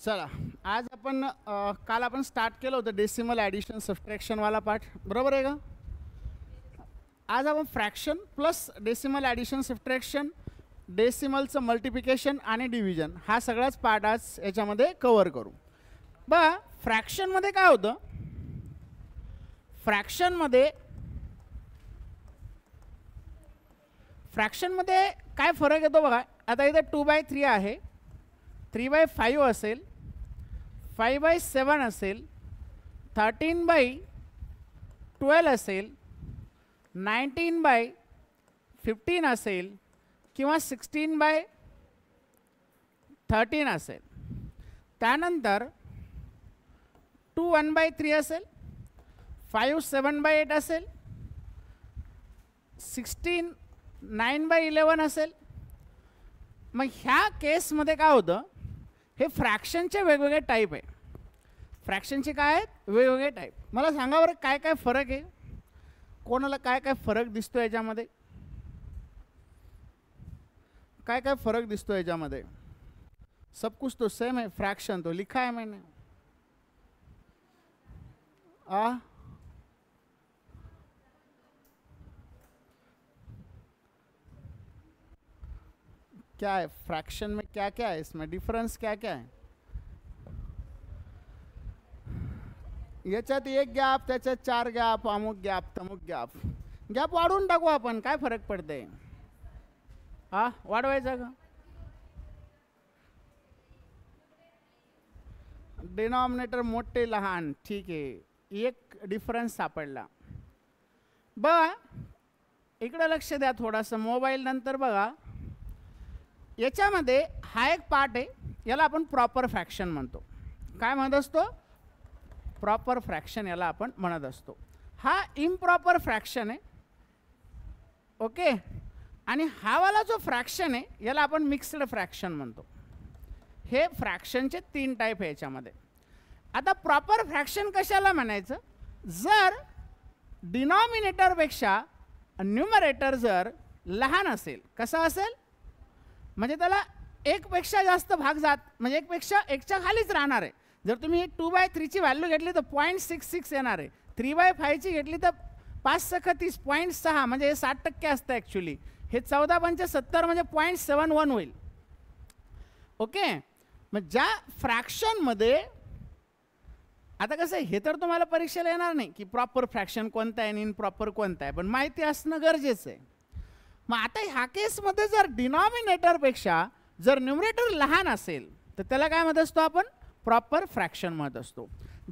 चला आज आपण काल आपण स्टार्ट केलं होतं डेसिमल ॲडिशन सबट्रॅक्शनवाला पार्ट, बरोबर आहे का? आज आपण fraction plus decimal addition subtraction, डेसिमलचं मल्टिप्लिकेशन आणि डिव्हिजन हा सगळाच पार्ट आज याच्यामध्ये कव्हर करू. बघा फ्रॅक्शनमध्ये काय होतं, फ्रॅक्शनमध्ये काय फरक येतो बघा. आता इथे 2/3 आहे, 3/5 असेल, 5/7 असेल, 13/12 असेल, 19/15 असेल किंवा 16/13 असेल. त्यानंतर 2 1/3 असेल, 5 7/8 असेल, 16 9/11 असेल. मग ह्या केसमध्ये काय होतं, हे फ्रॅक्शनचे वेगवेगळे टाईप आहे. फ्रॅक्शनचे काय आहेत, वेगवेगळे टाईप. मला सांगा बरं काय काय फरक आहे, कोणाला काय काय फरक दिसतो याच्यामध्ये, काय काय फरक दिसतो याच्यामध्ये. सब कुछ तो सेम है, फ्रैक्शन तो लिखा है मैंने. क्या है फ्रैक्शन में, क्या क्या है इसमें डिफरेंस, क्या क्या है याच्यात? एक गॅप, त्याच्यात 4 गॅप, अमुक गॅप तमुक गॅप. गॅप वाढवून टाकू आपण, काय फरक पडते? वाढवायचा का? डिनॉमिनेटर मोठे लहान, ठीक आहे, एक डिफरन्स सापडला. बघा इकडे लक्ष द्या थोडासा, मोबाईल नंतर बघा. याच्यामध्ये हा एक पार्ट आहे, याला आपण प्रॉपर फ्रॅक्शन म्हणतो. काय म्हणत असतो? प्रॉपर फ्रॅक्शन याला आपण म्हणत असतो. हा इम्प्रॉपर फ्रॅक्शन आहे, ओके. आणि हा वाला जो फ्रॅक्शन आहे याला आपण मिक्स्ड फ्रॅक्शन म्हणतो. हे फ्रॅक्शनचे 3 टाईप आहे याच्यामध्ये. आता प्रॉपर फ्रॅक्शन कशाला म्हणायचं? जर डिनॉमिनेटरपेक्षा न्यूमरेटर जर लहान असेल, कसा असेल म्हणजे त्याला 1 पेक्षा जास्त भाग जात, म्हणजे 1 पेक्षा 1च्या खालीच राहणार आहे. जर तुम्ही 2/3 ची व्हॅल्यू घेतली तर 0.66 येणार आहे. 3/5 ची घेतली तर 5 × 30 0.6, म्हणजे हे 60% असतं ॲक्च्युली. हे 14 × 5 = 70 म्हणजे 0.71 होईल, ओके. मग ज्या फ्रॅक्शनमध्ये आता कसं आहे, हे तर तुम्हाला परीक्षेला येणार नाही की प्रॉपर फ्रॅक्शन कोणता आहे आणि इम्प्रॉपर कोणता आहे, पण माहिती असणं गरजेचं आहे. मग आता ह्या केसमध्ये जर डिनॉमिनेटरपेक्षा जर न्यूमरेटर लहान असेल तर त्याला काय म्हणत असतो आपण? प्रॉपर फ्रॅक्शन म्हणत असतो.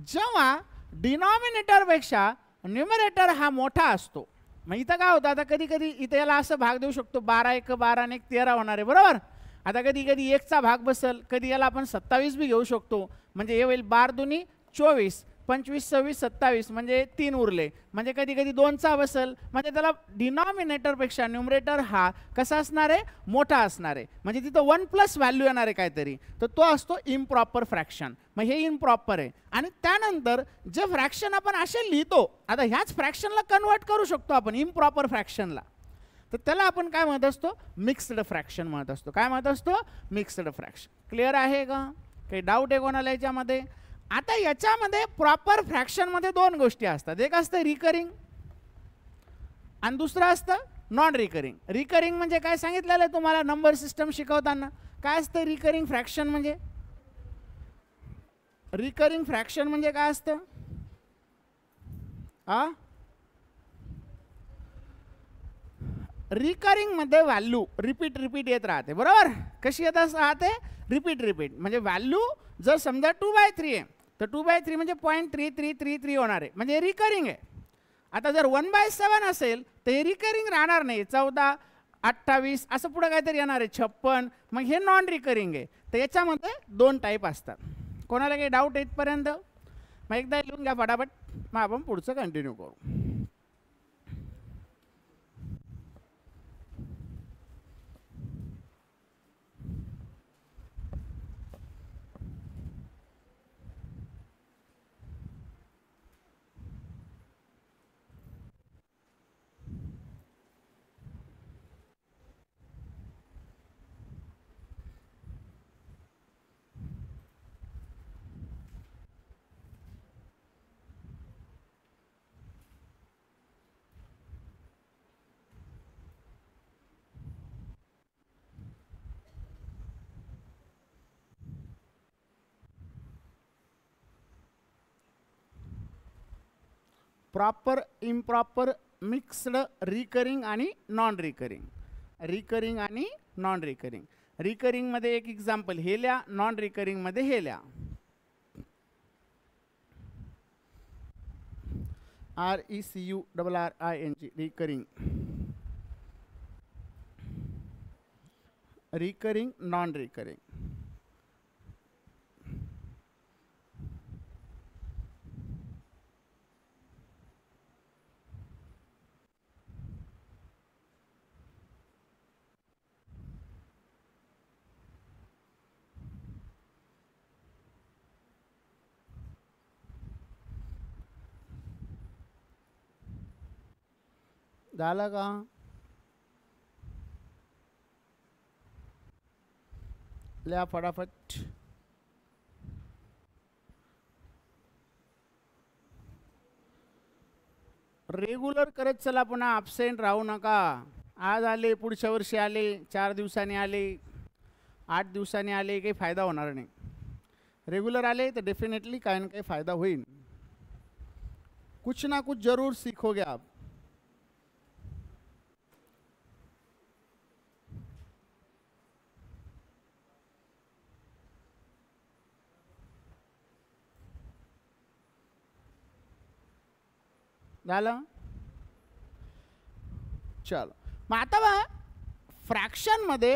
जेव्हा डिनॉमिनेटरपेक्षा न्यूमरेटर हा मोठा असतो, मग इथं काय होतं, आता कधी कधी इथं याला असं भाग देऊ शकतो, 12 × 1 = 12 आणि 1 = 13 होणार आहे, बरोबर. आता कधी कधी 1चा भाग बसेल, कधी याला आपण 27 बी घेऊ शकतो, म्हणजे हे होईल 12 × 2 = 24, 25 × 26 = 27, म्हणजे 3 उरले. म्हणजे कधी कधी 2चा बसेल, म्हणजे त्याला डिनॉमिनेटरपेक्षा न्यूमरेटर हा कसा असणार आहे, मोठा असणार आहे, म्हणजे तिथं 1+ व्हॅल्यू येणार आहे काहीतरी, तर तो असतो इम्प्रॉपर फ्रॅक्शन. मग हे इम्प्रॉपर आहे. आणि त्यानंतर जे फ्रॅक्शन आपण असे लिहितो, आता ह्याच फ्रॅक्शनला कन्वर्ट करू शकतो आपण इम्प्रॉपर फ्रॅक्शनला, तर त्याला आपण काय म्हणत असतो? मिक्स्ड फ्रॅक्शन म्हणत असतो. काय म्हणत असतो? Mixed fraction. क्लिअर आहे का? काही डाऊट आहे कोणाला याच्यामध्ये? आता याच्यामध्ये प्रॉपर फ्रॅक्शनमध्ये 2 गोष्टी असतात, एक असतं रिकरिंग आणि दुसरं असतं नॉन रिकरिंग. रिकरिंग म्हणजे काय सांगितलेलं आहे तुम्हाला नंबर सिस्टम शिकवताना? काय असतं रिकरिंग फ्रॅक्शन म्हणजे? रिकरिंग फ्रॅक्शन म्हणजे काय असतं? रिकरिंग मध्ये व्हॅल्यू रिपीट येत राहते, बरोबर. कशी येत राहते? रिपीट. म्हणजे व्हॅल्यू जर समजा 2/3 आहे तर 2/3 म्हणजे 0.3333 होणार आहे, म्हणजे रिकरिंग आहे. आता जर 1/7 असेल तर हे रिकरिंग राहणार नाही, 14 28 असं पुढे काहीतरी येणार आहे, 56. मग हे नॉन रिकरिंग आहे. तर याच्यामध्ये 2 टाईप असतात. कोणाला काही डाऊट आहे इथपर्यंत? मग एकदा लिहून घ्या फटाफट, मग आपण पुढचं कंटिन्यू करू. प्रॉपर इम्प्रॉपर मिक्स्ड रिकरिंग आणि नॉन रिकरिंग, रिकरिंग आणि नॉन रिकरिंग. रिकरिंगमध्ये एक एक्झाम्पल हे लिहा, नॉन रिकरिंगमध्ये हे लिहा. RECURRING recurring, recurring non recurring. झालं का? लिहा फटाफट. रेग्युलर करत चला, पुन्हा ॲब्सेंट राहू नका. आज आले, पुढच्या वर्षी आले, 4 दिवसांनी आले, 8 दिवसांनी आले, काही फायदा होणार नाही. रेग्युलर आले तर डेफिनेटली काही ना काही फायदा होईल. कुछ ना कुछ जरूर सीखोगे आप. झालं? चलो, मग आता बघा फ्रॅक्शनमध्ये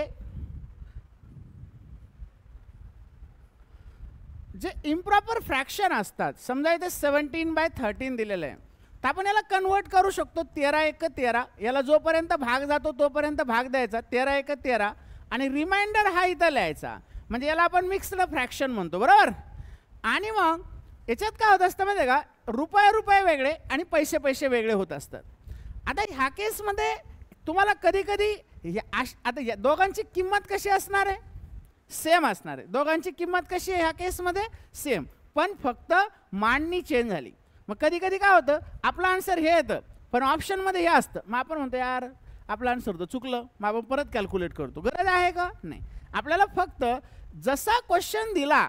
जे इम्प्रॉपर फ्रॅक्शन असतात, समजा इथे 17/13 दिलेलं आहे, तर आपण याला कन्वर्ट करू शकतो 13×1=13. याला जोपर्यंत भाग जातो तोपर्यंत भाग द्यायचा, 13×1=13, आणि रिमाइंडर हा इथं लिहायचा. म्हणजे याला आपण मिक्स्ड फ्रॅक्शन म्हणतो, बरोबर. आणि मग याच्यात काय होत असतं माहिती आहे का, रुपये वेगळे आणि पैसे वेगळे होत असतात. आता ह्या केसमध्ये तुम्हाला कधी कधी आता या दोघांची किंमत कशी असणार आहे, सेम असणार आहे. दोघांची किंमत कशी आहे ह्या केसमध्ये, सेम, पण फक्त मांडणी चेंज झाली. मग कधी कधी काय होतं, आपलं आन्सर हे येतं पण ऑप्शनमध्ये हे असतं. मग आपण म्हणतो यार आपलं आन्सर तर चुकलं, मग आपण परत कॅल्क्युलेट करतो. गरज आहे का? नाही. आपल्याला फक्त जसा क्वेश्चन दिला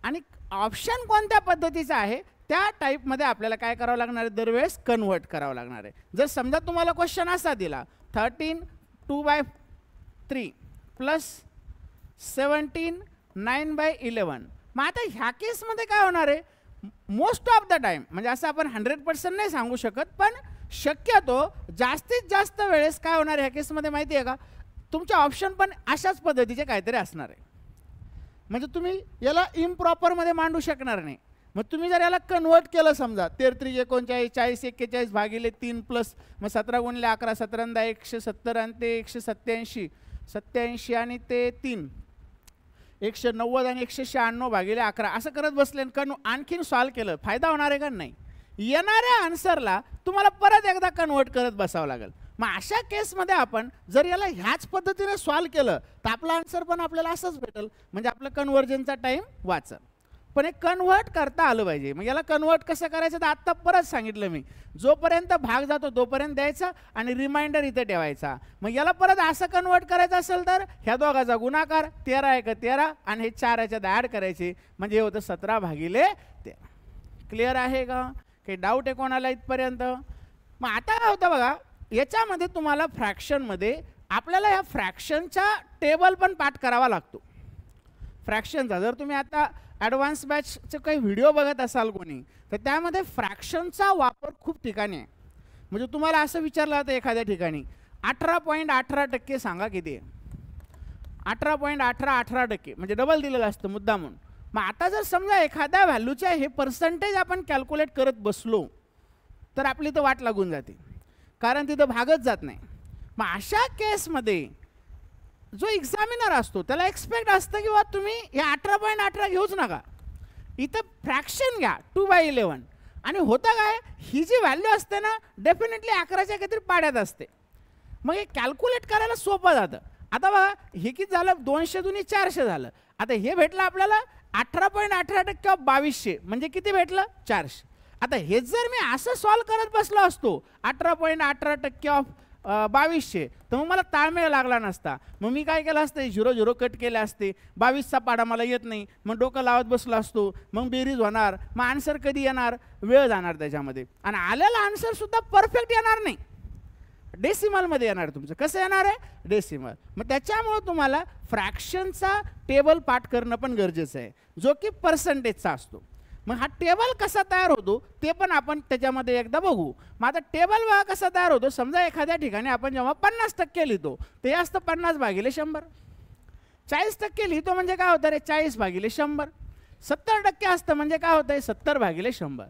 आणि ऑप्शन कोणत्या पद्धतीचा आहे त्या टाईपमध्ये आपल्याला काय करावं लागणार आहे, दरवेळेस कन्वर्ट करावं लागणार आहे. जर समजा तुम्हाला क्वेश्चन असा दिला 13 2/3 प्लस 17 9/11, मग आता ह्या केसमध्ये काय होणार आहे, मोस्ट ऑफ द टाईम, म्हणजे असं आपण 100% नाही सांगू शकत, पण शक्यतो जास्तीत जास्त वेळेस काय होणार ह्या केसमध्ये माहिती आहे का, तुमचे ऑप्शन पण अशाच पद्धतीचे काहीतरी असणार आहे. म्हणजे तुम्ही याला इम्प्रॉपरमध्ये मांडू शकणार नाही. मग तुम्ही जर याला कन्वर्ट केलं, समजा 13 39 40 41 भागिले 3 प्लस मग 17 × 11 17 170 आणि ते 187 87 आणि ते 3 190 आणि 196 भागिले 11 असं करत बसले आणखीन सॉल्व केलं, फायदा होणार आहे का? नाही. येणाऱ्या आन्सरला तुम्हाला परत एकदा कन्वर्ट करत बसावं लागेल. मग अशा केसमध्ये आपण जर याला ह्याच पद्धतीने सॉल्व केलं तर आपला आन्सर पण आपल्याला असंच भेटेल, म्हणजे आपलं कन्व्हर्जनचा टाईम वाचेल. पण हे कन्वर्ट करता आलं पाहिजे. मग याला कन्वर्ट कसं करायचं तर आत्ता परत सांगितलं मी, जोपर्यंत भाग जातो तोपर्यंत द्यायचा आणि रिमाइंडर इथे ठेवायचा. मग याला परत असं कन्वर्ट करायचं असेल तर ह्या दोघाचा गुणाकार 13×1=13 आणि हे 4 याच्यात ॲड करायचे, म्हणजे हे होतं 17/13. क्लिअर आहे का? काही डाऊट आहे कोणाला इथपर्यंत? मग आता काय होतं बघा, याच्यामध्ये तुम्हाला फ्रॅक्शनमध्ये आपल्याला ह्या फ्रॅक्शनचा टेबल पण पाठ करावा लागतो. फ्रॅक्शनचा जर तुम्ही आता ॲडव्हान्स बॅचचे काही व्हिडिओ बघत असाल कोणी, तर त्यामध्ये फ्रॅक्शनचा वापर खूप ठिकाणी आहे. म्हणजे तुम्हाला असं विचारलं जातं एखाद्या ठिकाणी 18.18% सांगा किती आहे, 18.18% म्हणजे डबल दिलेलं असतं मुद्दामून. मग आता जर समजा एखाद्या व्हॅल्यूचे हे पर्सेंटेज आपण कॅल्क्युलेट करत बसलो तर आपली तर वाट लागून जाते, कारण तिथं भागच जात नाही. मग अशा केसमध्ये जो एक्झामिनर असतो त्याला एक्सपेक्ट असतं की बा तुम्ही हे 18.18 घेऊच नका, इथं फ्रॅक्शन घ्या 2/11. आणि होतं काय, ही जी व्हॅल्यू असते ना डेफिनेटली 11च्या काहीतरी पाड्यात असते. मग हे कॅल्क्युलेट करायला सोपं जातं. आता बघा हे किती झालं, 200 दुनी 400 झालं. आता हे भेटलं आपल्याला 18.18% ऑफ 2200 म्हणजे किती भेटलं, 400. आता हे जर मी असं सॉल्व करत बसलो असतो 18.18% ऑफ 2200, तर मग मला ताळमेळ लागला नसता. मग मी काय केलं असतं, 0 कट केले असते. 22चा पाडा मला येत नाही, मग डोकं लावत बसलो असतो, मग बेरीज होणार, मग आन्सर कधी येणार, वेळ जाणार त्याच्यामध्ये, आणि आलेला आन्सरसुद्धा परफेक्ट येणार नाही, डेसिमलमध्ये येणार. तुमचं कसं येणार आहे, डेसिमल. मग त्याच्यामुळं तुम्हाला फ्रॅक्शनचा टेबल पाठ करणं पण गरजेचं आहे, जो की पर्सेंटेजचा असतो. मग हा टेबल कसा तयार होतो ते पण आपण त्याच्यामध्ये एकदा बघू. मग आता टेबल बघा कसा तयार होतो. समजा एखाद्या ठिकाणी आपण जेव्हा 50% लिहितो ते असतं 50/100. 40% लिहितो म्हणजे काय होतं रे, 40/100. 70% असतं म्हणजे काय होतं, 70/100.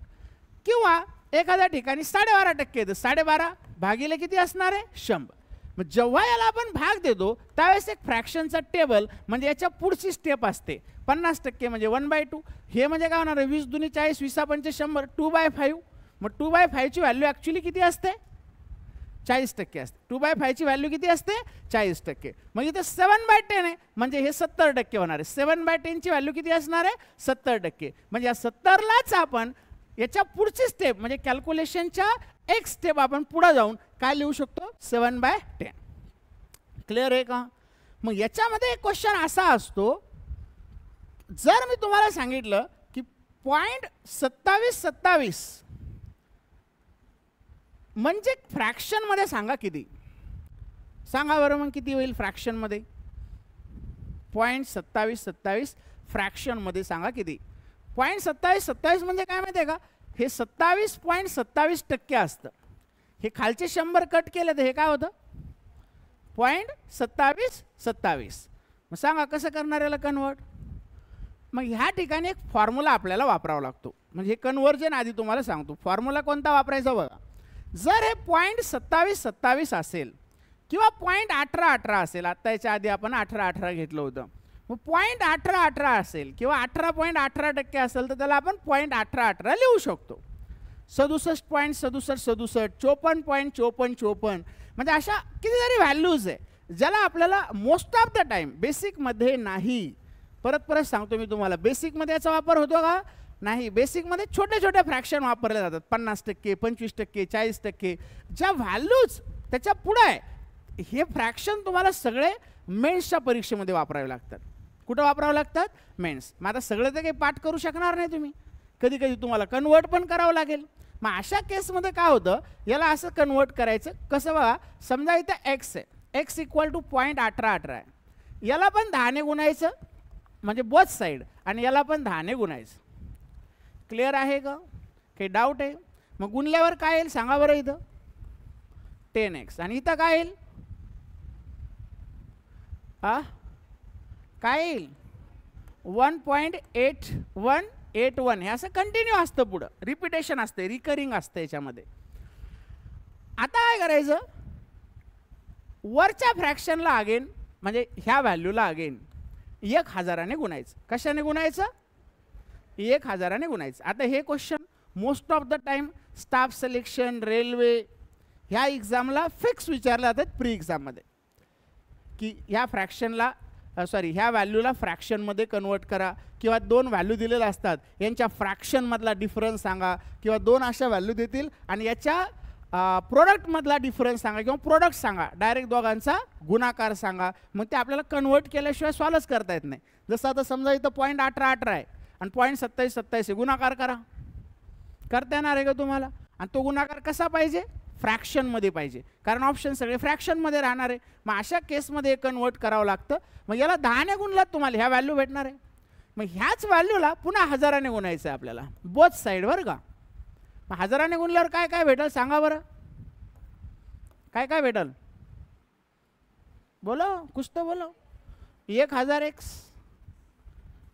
किंवा एखाद्या ठिकाणी 12.5% येतं, 12.5 किती असणार आहे, 100. मग जेव्हा याला आपण भाग देतो त्यावेळेस एक फ्रॅक्शनचा टेबल म्हणजे याच्या पुढची स्टेप असते. 50% म्हणजे 1/2. हे म्हणजे काय होणार आहे, 20 दुनी 40, 20 पंचे 100, 2/5. मग 2/5ची व्हॅल्यू ॲक्च्युली किती असते, 40% असते. 2/5ची व्हॅल्यू किती असते, 40%. मग इथे 7/10 आहे म्हणजे हे 70% होणार आहे. 7/10ची व्हॅल्यू किती असणार आहे, 70%. म्हणजे या 70लाच आपण याच्या पुढची स्टेप म्हणजे कॅल्क्युलेशनच्या एक स्टेप आपण पुढे जाऊन काय लिहू शकतो, 7/10. क्लिअर आहे का. मग याच्यामध्ये एक क्वेश्चन असा असतो, जर मी तुम्हाला सांगितलं की 0.2727 म्हणजे फ्रॅक्शनमध्ये सांगा किती, सांगा बरं मग किती होईल फ्रॅक्शनमध्ये. 0.2727 फ्रॅक्शनमध्ये सांगा किती. 0.2727 म्हणजे काय माहिती आहे का, हे 27.27% असतं. हे खालचे 100 कट केले तर हे काय होतं, 0.2727. मग सांगा कसं करणार याला कन्वर्ट. मग ह्या ठिकाणी एक फॉर्म्युला आपल्याला वापरावा लागतो. म्हणजे हे कन्व्हर्जन आधी तुम्हाला सांगतो. फॉर्म्युला कोणता वापरायचा बघा. जर हे 0.2727 असेल किंवा 0.1818 असेल, आत्ता याच्या आधी आपण 1818 घेतलं होतं, मग 0.1818 असेल किंवा 18.18% असेल तर त्याला आपण 0.1818 लिहू शकतो. 67.6767, 54.5454, म्हणजे अशा कितीतरी व्हॅल्यूज आहे ज्याला आपल्याला मोस्ट ऑफ द टाईम बेसिकमध्ये नाही. परत सांगतो मी तुम्हाला, बेसिकमध्ये याचा वापर होतो का, नाही. बेसिकमध्ये छोटे छोटे फ्रॅक्शन वापरले जातात. 50%, 25%, 40%, ज्या व्हॅल्यूज त्याच्या पुढे आहे हे फ्रॅक्शन तुम्हाला सगळे मेन्सच्या परीक्षेमध्ये वापरावे लागतात. कुठं वापरावं लागतात, मेन्स. मग आता सगळं तर काही पाठ करू शकणार नाही तुम्ही, कधी कधी तुम्हाला कन्वर्ट पण करावं लागेल. मग अशा केसमध्ये काय होतं, याला असं कन्वर्ट करायचं कसं बघा. समजा इथं एक्स आहे, एक्स इक्वल टू 0.1818 आहे. याला पण 10 ने गुणायचं म्हणजे बोथ साईड, आणि याला पण 10 ने गुणायचं. क्लिअर आहे का, काही डाऊट आहे. मग गुणल्यावर काय येईल सांगा बरं. इथं 10x आणि इथं काय येईल, काय येईल 1.8181. हे असं कंटिन्यू असतं, पुढं रिपिटेशन असते, रिकरिंग असतं याच्यामध्ये. आता काय करायचं, वरच्या फ्रॅक्शनला अगेन म्हणजे ह्या व्हॅल्यूला अगेन 1000ने गुणायचं. कशाने गुणायचं, 1000ने गुणायचं. आता हे question most of the time staff selection, railway ह्या एक्झामला फिक्स विचारले जातात प्री एक्झाममध्ये, की ह्या फ्रॅक्शनला ह्या व्हॅल्यूला फ्रॅक्शनमध्ये कन्वर्ट करा, किंवा 2 व्हॅल्यू दिलेल्या असतात यांच्या फ्रॅक्शनमधला डिफरन्स सांगा, किंवा 2 अशा व्हॅल्यू देतील आणि याच्या प्रोडक्टमधला डिफरन्स सांगा, किंवा प्रोडक्ट सांगा, डायरेक्ट दोघांचा गुणाकार सांगा. मग ते आपल्याला कन्वर्ट केल्याशिवाय सॉल्वच करता येत नाही. जसं आता समजा इथं 0.1818 आहे आणि 0.2727 आहे, गुणाकार करा, करता येणार आहे का तुम्हाला. आणि तो गुणाकार कसा पाहिजे, फ्रॅक्शनमध्ये पाहिजे, कारण ऑप्शन सगळे फ्रॅक्शनमध्ये राहणार आहे. मग अशा केसमध्ये कन्वर्ट करावं लागतं. मग याला 10 ने गुणलात तुम्हाला ह्या व्हॅल्यू भेटणार आहे. मग ह्याच व्हॅल्यूला पुन्हा 1000ने गुणायचं आहे आपल्याला, बोथ साईडवर का. मग 1000ने गुणल्यावर काय काय भेटल सांगा बरं, काय काय भेटल, बोलो कुछ तो बोलो. 1000x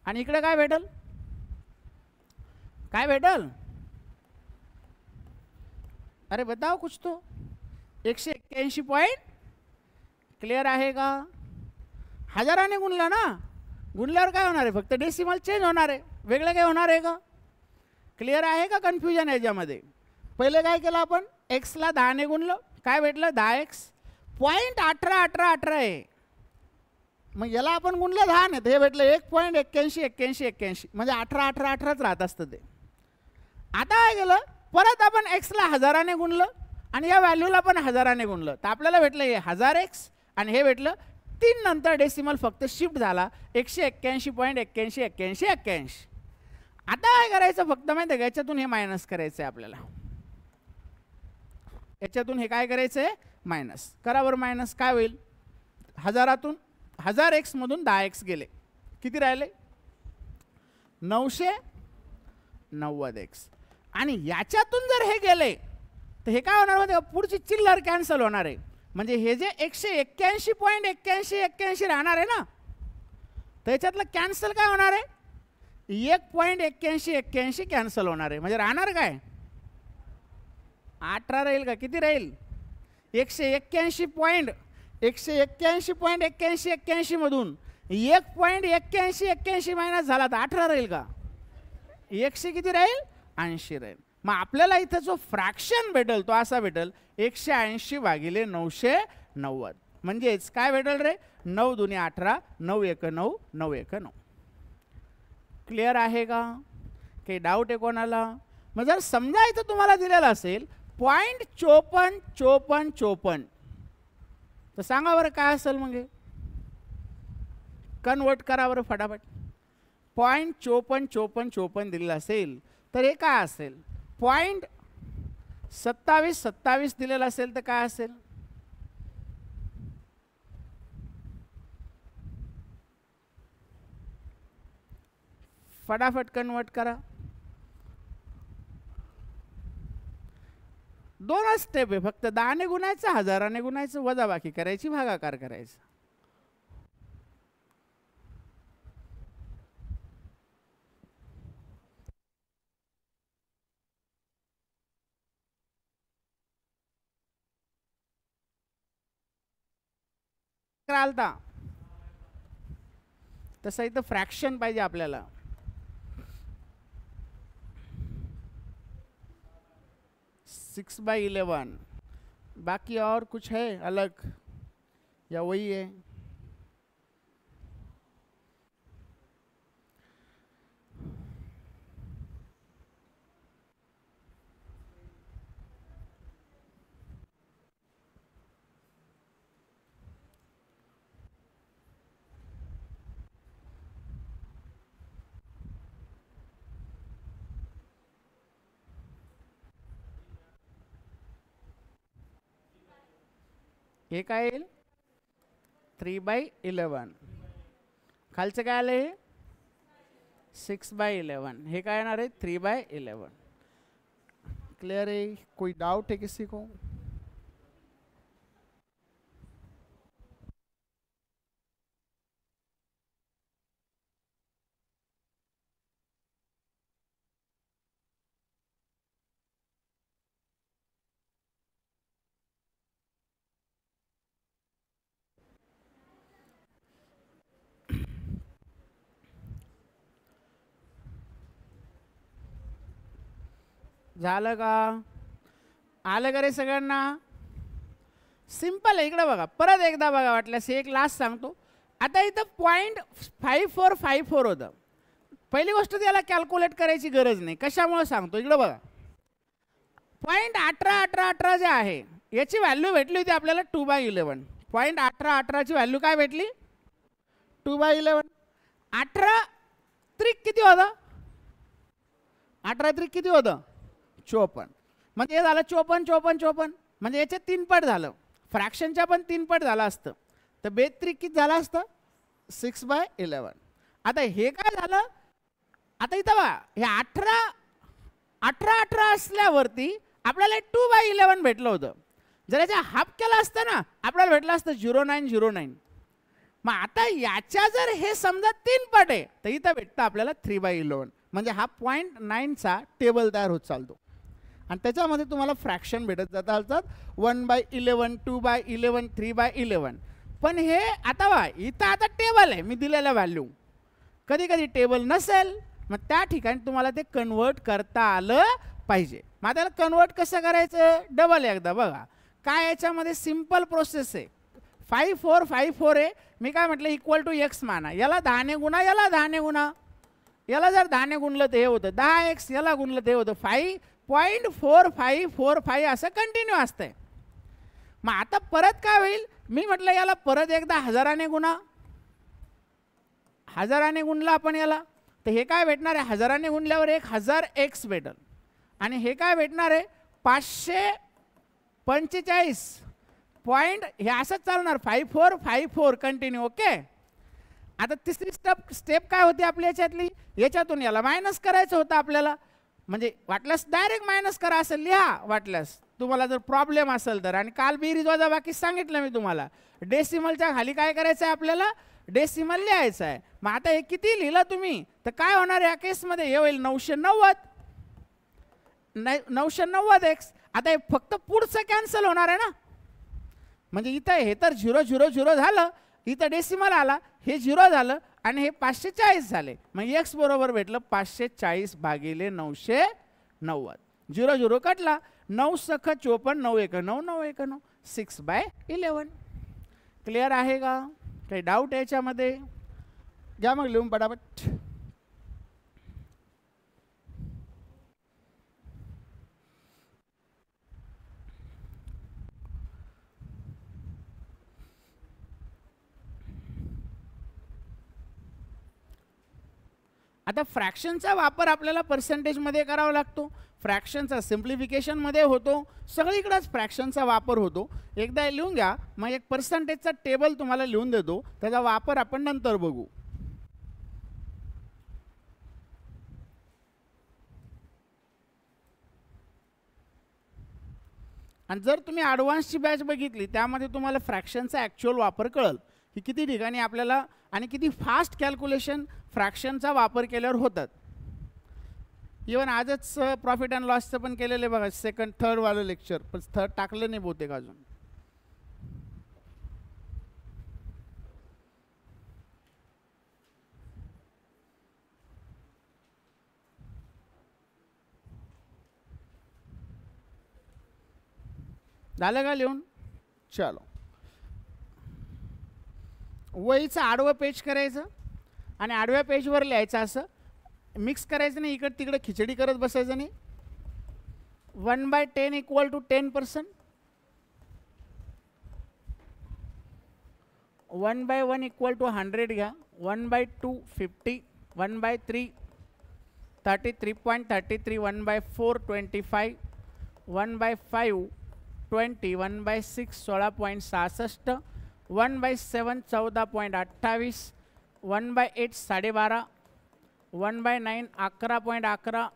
आणि इकडे काय भेटल, काय भेटल, अरे बताओ कुछ तो. 181 पॉइंट. क्लिअर आहे का. 1000ने गुणला ना, गुणल्यावर काय होणार आहे, फक्त डेसिमल चेंज होणार आहे, वेगळं काय होणार आहे का. क्लिअर आहे का, कन्फ्युजन आहे याच्यामध्ये. पहिले काय केलं आपण, एक्सला 10 ने गुणलं, काय भेटलं 10x. 0.1818 आहे, मग याला आपण गुणलं 10 ने, हे भेटलं 1.818181, म्हणजे 18 राहत असतं ते. आता काय केलं, परत आपण एक्सला 1000ने गुणलं आणि या व्हॅल्यूला पण 1000ने गुणलं तर आपल्याला भेटलं हे 1000x आणि हे भेटलं 3 नंतर डेसिमल फक्त शिफ्ट झाला 181.818181. आता काय करायचं फक्त माहिती आहे का, याच्यातून हे मायनस करायचं आहे आपल्याला, याच्यातून हे काय करायचं आहे मायनस. करा बरं मायनस. काय होईल, 1000तून 1000x मधून 10x गेले, किती राहिले 990x. आणि याच्यातून जर हे गेले तर हे काय होणार माहिती आहे का, पुढची चिल्लर कॅन्सल होणार आहे. म्हणजे हे जे 181.8181 राहणार आहे ना, तर याच्यातलं कॅन्सल काय होणार आहे, 1.8181 कॅन्सल होणार आहे. म्हणजे राहणार काय 18 राहील का, किती राहील 181.8181 मधून 1.8181 मायनस झाला तर 18 राहील का, 100 किती राहील 80 राहील. मग आपल्याला इथं जो फ्रॅक्शन भेटेल तो असा भेटेल 180/990. म्हणजेच काय भेटेल रे, 9 दुनी 18, 9 1 9, 9 1 9. क्लिअर आहे का, काही डाऊट आहे कोणाला. मग जर समजा इथं तुम्हाला दिलेलं असेल 0.545454 तर सांगा बरं काय असेल, मग कन्वर्ट करा बरं फटाफट. 0.545454 दिलेलं असेल तर हे काय असेल, 0.2727 दिलेलं असेल तर काय असेल, फटाफट कन्वर्ट करा. दोनच स्टेप आहे फक्त, 10ने गुणायचं, 1000ने गुणायचं, वजाबाकी करायची, भागाकार करायचं. आलता तसं इथं फ्रॅक्शन पाहिजे आपल्याला. सिक्स बाई 11, बाकी और कुछ है अलग या वही है. हे काय येईल 3/11. खालचं काय आलं हे 6/11. हे काय येणार आहे 3/11. क्लियर है, कोई डाउट है किसी को. झालं का, आलं का रे सगळ्यांना. सिंपल आहे. इकडे बघा, परत एकदा बघा, वाटल्यास एक लास्ट सांगतो. आता इथं 0.5454 होतं. पहिली गोष्ट त्याला कॅल्क्युलेट करायची गरज नाही. कशामुळे सांगतो, इकडे बघा, 0.1818 जे आहे याची व्हॅल्यू भेटली होती आपल्याला 2/11. 0.1818 ची व्हॅल्यू काय भेटली 2/11. 18 त्रिक किती होतं, 18 त्रिक किती होतं 54. म्हणजे हे झालं 54. म्हणजे याचे 3 पट झालं. फ्रॅक्शनच्या पण 3 पट झालं असतं तर बेत्रिक किती झालं असतं 6/11. आता हे काय झालं, आता इथं बघा, हे 18 असल्यावरती आपल्याला 2/11 भेटलं होतं. जर याच्या हाफ केला असतं ना आपल्याला भेटलं असतं 0909. मग आता याच्या जर हे समजा 3 पट आहे तर इथं भेटतं आपल्याला 3/11. म्हणजे हा 0.9चा टेबल तयार होत चालतो आणि त्याच्यामध्ये तुम्हाला फ्रॅक्शन भेटत जातात 1/11, 2/11, 3/11. पण हे आता बघा, इथं आता टेबल आहे मी दिलेल्या व्हॅल्यू. कधी कधी टेबल नसेल मग त्या ठिकाणी तुम्हाला ते कन्वर्ट करता आलं पाहिजे. मग त्याला कन्वर्ट कसं करायचं, डबल एकदा बघा काय याच्यामध्ये सिंपल प्रोसेस आहे. 5454 आहे, मी काय म्हटलं इक्वल टू एक्स माना, याला 10ने गुणा, याला 10ने गुणा. याला जर 10ने गुणलं तर हे होतं 10x, याला गुणलं ते होतं 5, 0.4545 असं कंटिन्यू असतंय. मग आता परत काय होईल, मी म्हटलं याला परत एकदा हजाराने गुणा, हजाराने गुणला आपण याला, तर हे काय भेटणार आहे, हजाराने गुणल्यावर 1000 एक्स भेटल. आणि हे काय भेटणार आहे 545 पॉईंट, हे असंच चालणार 5454 कंटिन्यू. ओके. आता तिसरी स्टेप काय होती आपल्या याच्यातली, याच्यातून याला मायनस करायचं होतं आपल्याला. म्हणजे वाटल्यास डायरेक्ट मायनस करा असं लिहा, वाटल्यास तुम्हाला जर प्रॉब्लेम असेल तर. आणि काल बेरीज वजाबाकी सांगितलं मी तुम्हाला. डेसिमलच्या खाली काय करायचं आहे आपल्याला, डेसिमल लिहायचं आहे. मग आता हे किती लिहिलं तुम्ही तर काय होणार या केसमध्ये, हे होईल 990 990 एक्स. आता हे फक्त पुढचं कॅन्सल होणार आहे ना, म्हणजे इथं हे तर 000 झालं, इथं डेसिमल आला, हे 0 झालं आणि हे 540 झाले. मग एक्स बरोबर भेटलं 540 भागिले 990. 0 कटला, 9 सख 54, 9 एक 9, 9 एक 9, 6/11. क्लिअर आहे का, काही डाऊट याच्यामध्ये? घ्या मग लिहून पटापट. आता फ्रॅक्शनचा वापर आपल्याला पर्सेंटेजमध्ये करावा लागतो, फ्रॅक्शनचा सिम्प्लिफिकेशनमध्ये होतो, सगळीकडेच फ्रॅक्शनचा वापर होतो. एकदा लिहून घ्या, मग एक पर्सेंटेजचा टेबल तुम्हाला लिहून देतो, त्याचा वापर आपण नंतर बघू. आणि जर तुम्ही ॲडव्हान्सची बॅच बघितली त्यामध्ये तुम्हाला फ्रॅक्शनचा ॲक्च्युअल वापर कळेल की किती ठिकाणी आपल्याला आणि किती फास्ट कॅल्क्युलेशन फ्रॅक्शनचा वापर केल्यावर होतात. इवन आजच प्रॉफिट अँड लॉसचं पण केलेलं आहे बघा, सेकंड थर्डवालं लेक्चर, पण थर्ड टाकलं नाही बहुतेक अजून. झालं का लिहून? चलो, वहीचं आडवं पेज करायचं आणि आडव्या पेजवर लिहायचं, असं मिक्स करायचं नाही, इकडं तिकडं खिचडी करत बसायचं नाही. 1/10 इक्वल टू 10%, 1/1 इक्वल टू 100 घ्या, 1/2 50, 1/3 33.33, 1/4 25, 1/5 20, 1/6 16.66, 1/7 14.28, 1/8 12.5, 1/9 11.11,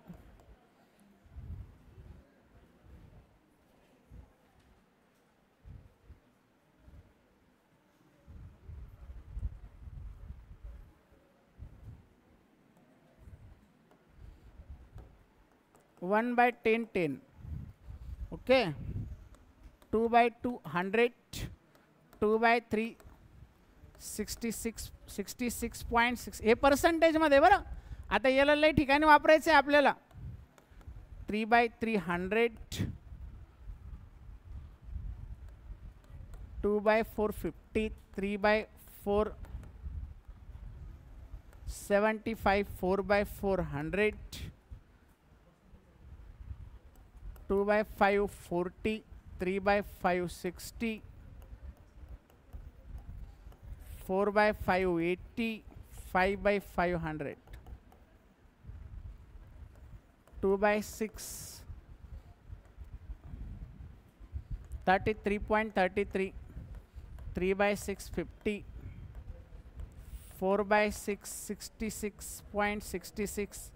1/10 10. ओके. 2/2 100, 2/3 66.6. हे पर्सेंटेजमध्ये बरं. आता याला लई ठिकाणी वापरायचं आहे आपल्याला. 3/3 100, 2/4 50, 3/4 75, 4/4 100, 2/5 40, 3/5 60, 4/5 80, 5/5 100, 2/6 33.33, 3/6 50, 4/6 66.66,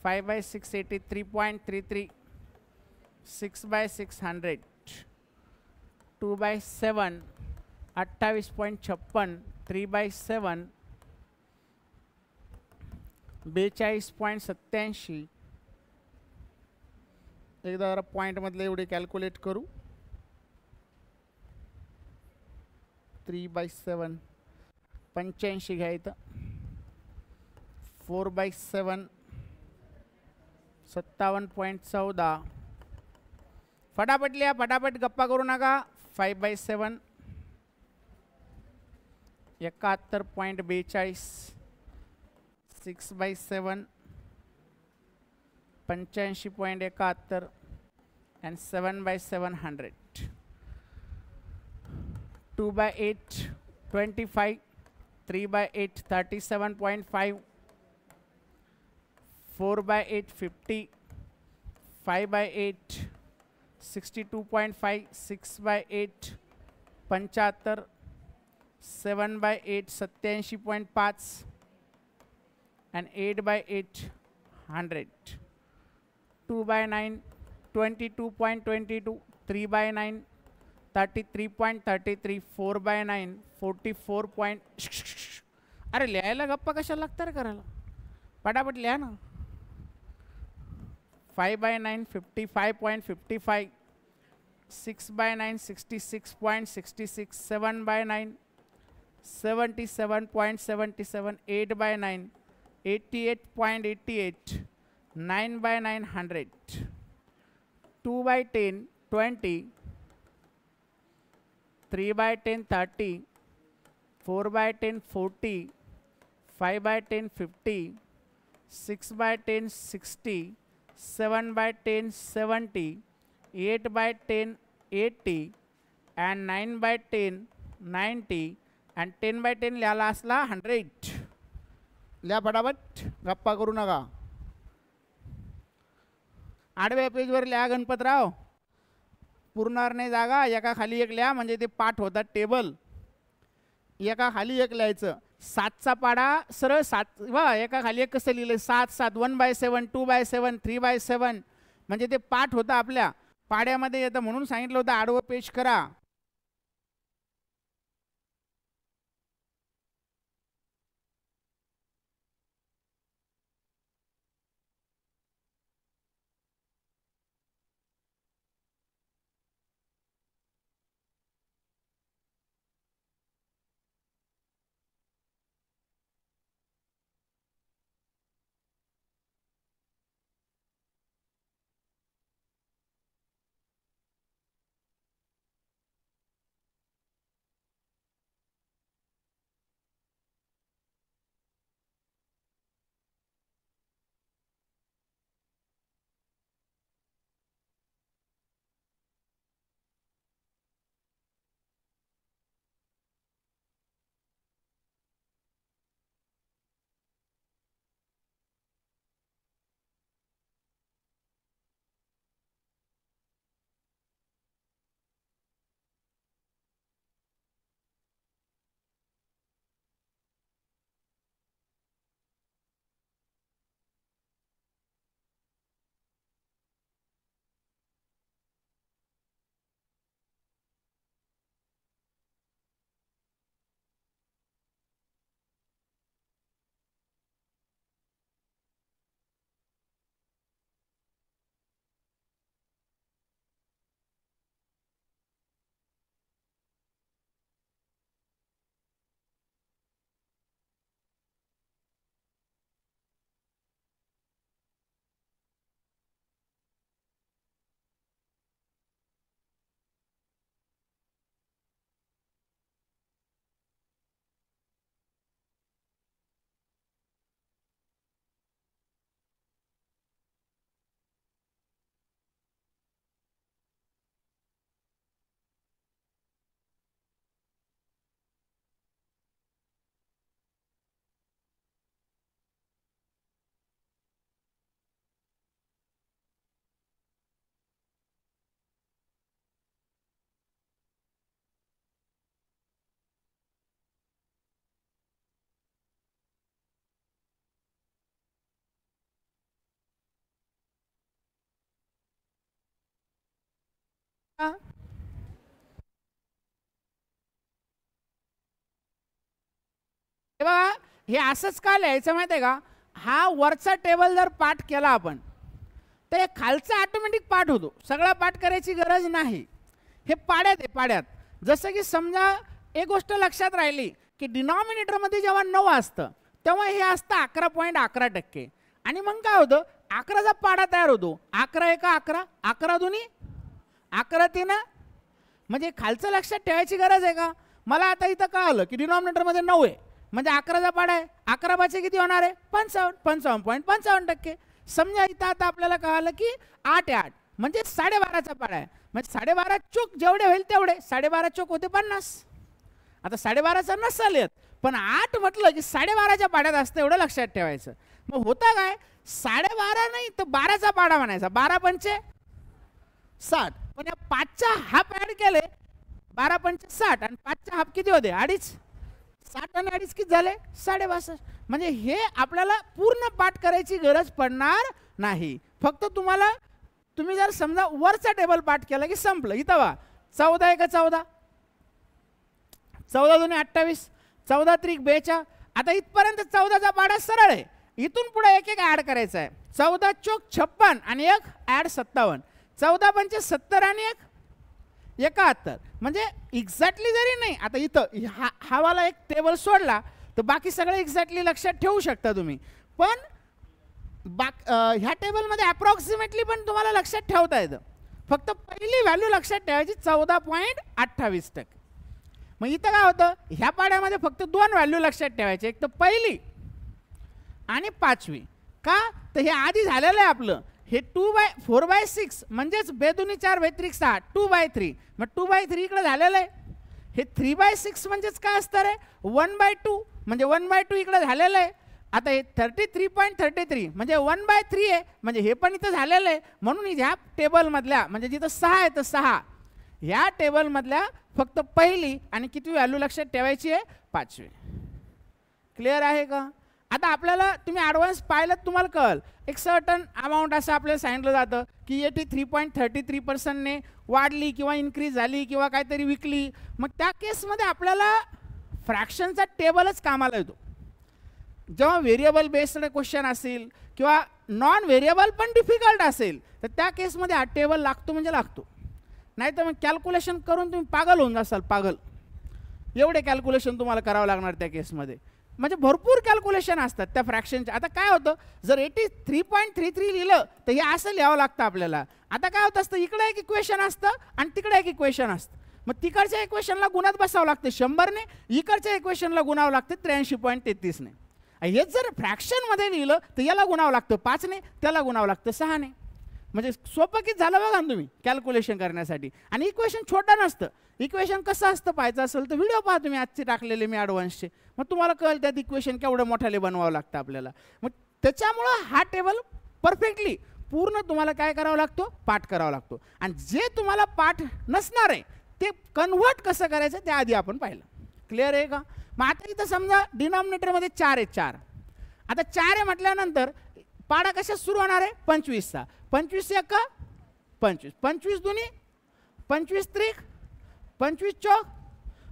5/6 83.33, 6/6 100, 2/7 28.56, 3/7 42.87. एकदा जरा पॉईंटमधले एवढे कॅल्क्युलेट करू. 3/7 85 घ्या इथं, 4/7 57.14. फटाफट लिहा, फटाफट गप्पा करू नका. 5/7 71.42, 6/7 85.71 and 7/700. 2/8 25, 3/8 37.5, 4/8 50, 5/8 62.5, 6/8 75, 7/8 87.5 and 8/8 100. 2/9 22.22, 3/9 33.33, 4/9 44. अरे लिहायला गप्पा कशाला लागतं रे करायला, पटापट लिहा ना. 5/9 55.55, 6/9 66.66, 7/9 77.77, 8/9 88.88, 9/9 100. 2/10 20, 3/10 30, 4/10 40, 5/10 50, 6/10 60, 7/10 70, 8/10 80 and 9/10 90 and 10/10 लिहायला असला 100. लिहा फटाफट, गप्पा करू नका. आडव्या पेजवर लिहा गणपतराव, पुरणार नाही जागा. एका खाली एक लिहा म्हणजे ते पाठ होतात टेबल. एका खाली एक लिहायचं. 7चा पाडा सरळ 7 वा एका खाली एक कसं लिहिलं 7 7, 1/7 2/7 3/7 म्हणजे ते पाठ होतं आपल्या पाड्यामध्ये येतं. म्हणून सांगितलं होतं आडवं पेज करा. हे बघा, हे असंच का लिहायचं माहिती आहे का. हा वरचा टेबल जर पाठ केला आपण तर खालचा ऑटोमॅटिक पाठ होतो. सगळा पाठ करायची गरज नाही. हे पाड्यात आहे. पाड्यात जसं की समजा एक गोष्ट लक्षात राहिली की डिनॉमिनेटरमध्ये जेव्हा 9 असतं तेव्हा हे असतं 11.11%. आणि मग काय होतं 11चा पाडा तयार होतो. 11 एका 11, 11 दोन्ही 11 3, म्हणजे खालचं लक्षात ठेवायची गरज आहे का. मला आता इथं कळालं की डिनॉमिनेटरमध्ये 9 आहे म्हणजे 11चा पाडा आहे. 11 बाचे किती होणार आहे 55, 55.55%. समजा इथं आता आपल्याला कळालं की 8 8 म्हणजे 12.5चा पाडा आहे, म्हणजे 12.5 चोक जेवढे होईल तेवढे, 12.5 चोक होते 50. आता 12.5चा नसेल येत, पण 8 म्हटलं की 12.5च्या पाड्यात असतं, एवढं लक्षात ठेवायचं. मग होता काय, 12.5 नाही तर 12चा पाडा म्हणायचा, 12 पंचे 60. पण या 5चा हाफ ऍड केले, 12 पंचे 60 आणि 5चा हाफ किती होते, 2.5. 60 आणि 2.5 किती झाले, 62. म्हणजे हे आपल्याला पूर्ण पाठ करायची गरज पडणार नाही. फक्त तुम्ही जर समजा वरचा टेबल पाठ केला की संपलं. इथं वा 14 1 14, 14 2 28, 14 3 42. आता इथपर्यंत 14चा पाडा सरळ आहे. इथून पुढे एक एक ऍड करायचा आहे. 14 चोक 56 आणि एक ऍड 57, 14 पंचे 70 आणि एक 71. म्हणजे एक्झॅक्टली जरी नाही, आता इथं हा वाला एक टेबल सोडला तर बाकी सगळे एक्झॅक्टली लक्षात ठेवू शकता तुम्ही. पण ह्या टेबलमध्ये अप्रॉक्सिमेटली पण तुम्हाला लक्षात ठेवता येतं. फक्त पहिली व्हॅल्यू लक्षात ठेवायची 14.28%. मग इथं काय होतं, ह्या पाड्यामध्ये फक्त 2 व्हॅल्यू लक्षात ठेवायचे, एक तर पहिली आणि 5वी. का तर हे आधी झालेलं आहे आपलं. हे 4/6 म्हणजेच बेदुनी 4 व्यतिरिक्त 6, 2/3. मग 2/3 इकडे झालेलं आहे. हे 3/6 म्हणजेच काय असतं रे, 1/2 म्हणजे 1/2 इकडे झालेलं आहे. आता हे 33.33 म्हणजे 1/3 आहे, म्हणजे हे पण इथं झालेलं आहे. म्हणून ह्या टेबलमधल्या म्हणजे जिथं 6 आहे तर 6, ह्या टेबलमधल्या फक्त पहिली आणि किती व्हॅल्यू लक्षात ठेवायची आहे, 5वी. क्लिअर आहे का. आता आपल्याला तुम्ही ॲडव्हान्स पाहिलं तुम्हाला कळलं, एक सर्टन अमाऊंट असं आपल्याला सांगितलं जातं की 83.33%ने वाढली किंवा इन्क्रीज झाली किंवा काहीतरी विकली. मग त्या केसमध्ये आपल्याला फ्रॅक्शनचा टेबलच कामाला येतो. जेव्हा व्हेरिएबल बेस्ड क्वेश्चन असेल किंवा नॉन व्हेरिएबल पण डिफिकल्ट असेल तर त्या केसमध्ये हा टेबल लागतो म्हणजे लागतो. नाही तर मग कॅल्क्युलेशन करून तुम्ही पागल होऊन जासाल, पागल. एवढे कॅल्क्युलेशन तुम्हाला करावं लागणार त्या केसमध्ये. म्हणजे भरपूर कॅल्क्युलेशन असतात त्या फ्रॅक्शनच्या. आता काय होतं, जर 83.33 लिहिलं तर हे असं लिहावं लागतं आपल्याला. आता काय होतं असतं, इकडे एक इक्वेशन असतं आणि तिकडे एक इक्वेशन असतं. मग तिकडच्या इक्वेशनला गुणात बसावं लागतं 100ने, इकडच्या इक्वेशनला गुणावं लागतं 83.33ने. हेच जर फ्रॅक्शनमध्ये लिहिलं तर याला गुणावं लागतं 5ने, त्याला गुणावं लागतं 6ने. म्हणजे सोपं किती झालं बघा तुम्ही कॅल्क्युलेशन करण्यासाठी. आणि इक्वेशन छोटं नसतं. इक्वेशन कसं असतं पाहायचं असेल तर व्हिडिओ पहा तुम्ही आजचे टाकलेले मी ॲडव्हान्सचे, मग तुम्हाला कळेल त्यात इक्वेशन केवढं मोठ्याले बनवावं लागतं आपल्याला. मग त्याच्यामुळं हा टेबल परफेक्टली पूर्ण तुम्हाला काय करावं लागतो, पाठ करावा लागतो. आणि जे तुम्हाला पाठ नसणार आहे ते कन्व्हर्ट कसं करायचं ते आधी आपण पाहिलं. क्लिअर आहे का. मग आता इथं समजा डिनॉमिनेटरमध्ये 4 आहे, 4. आता 4 आहे म्हटल्यानंतर पाडा कशात सुरू होणार आहे, 25चा. 25 1 25, 25 2 25 3 25 4.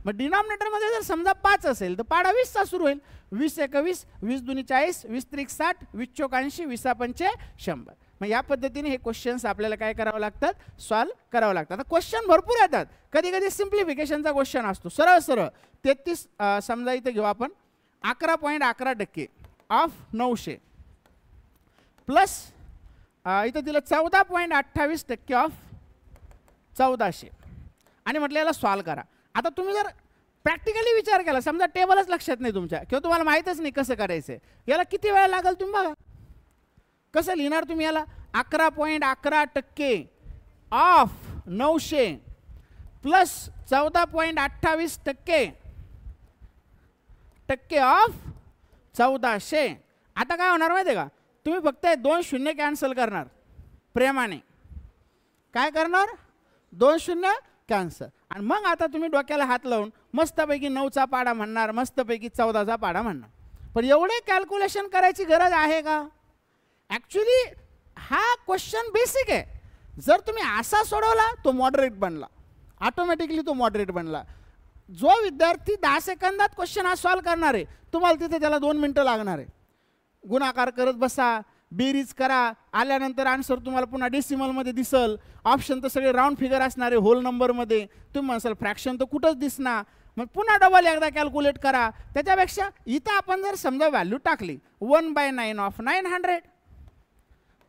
मग डिनॉमिनेटरमध्ये जर समजा 5 असेल तर पाडा 20चा सुरू होईल. 20 1 20, 20 2 40, 20 3 60, 20 4 80, 20 5 100. मग या पद्धतीने हे क्वेश्चन्स आपल्याला काय करावं लागतात, सॉल्व करावं लागतात. आता क्वेश्चन भरपूर येतात. कधी कधी सिम्प्लिफिकेशनचा क्वेश्चन असतो सरळ सरळ. 33 समजा इथे घेऊ आपण, 11.11% ऑफ 900 प्लस इथं दिलं 14.28% ऑफ 1400 आणि म्हटलं याला सॉल्व करा. आता तुम्ही जर प्रॅक्टिकली विचार केला, समजा टेबलच लक्षात नाही तुमच्या किंवा तुम्हाला माहीतच नाही कसं करायचं आहे, याला किती वेळ लागेल तुम्ही बघा. कसं लिहिणार तुम्ही याला, 11.11% ऑफ 900 प्लस 14.28% ऑफ 1400. आता काय होणार माहिती आहे का, तुम्ही फक्त 2 शून्य कॅन्सल करणार प्रेमाने. काय करणार, 2 शून्य कॅन्सल. आणि मग आता तुम्ही डोक्याला हात लावून मस्तपैकी 9चा पाडा म्हणणार, मस्तपैकी 14चा पाडा म्हणणार. पण एवढे कॅल्क्युलेशन करायची गरज आहे का. ॲक्च्युली हा क्वेश्चन बेसिक आहे. जर तुम्ही असा सोडवला तो मॉडरेट बनला, ऑटोमॅटिकली तो मॉडरेट बनला. जो विद्यार्थी 10 सेकंदात क्वेश्चन हा सॉल्व करणार आहे, तुम्हाला तिथे त्याला 2 मिनटं लागणार आहे. गुणाकार करत बसा, बेरीज करा, आल्यानंतर आन्सर तुम्हाला पुन्हा डेसिमलमध्ये दिसल. ऑप्शन तर सगळे राऊंड फिगर असणार आहे होल नंबरमध्ये. तुम्ही म्हणसाल फ्रॅक्शन तर कुठंच दिसणार, मग पुन्हा डबल एकदा कॅल्क्युलेट करा. त्याच्यापेक्षा इथं आपण जर समजा व्हॅल्यू टाकली 1/9 ऑफ 900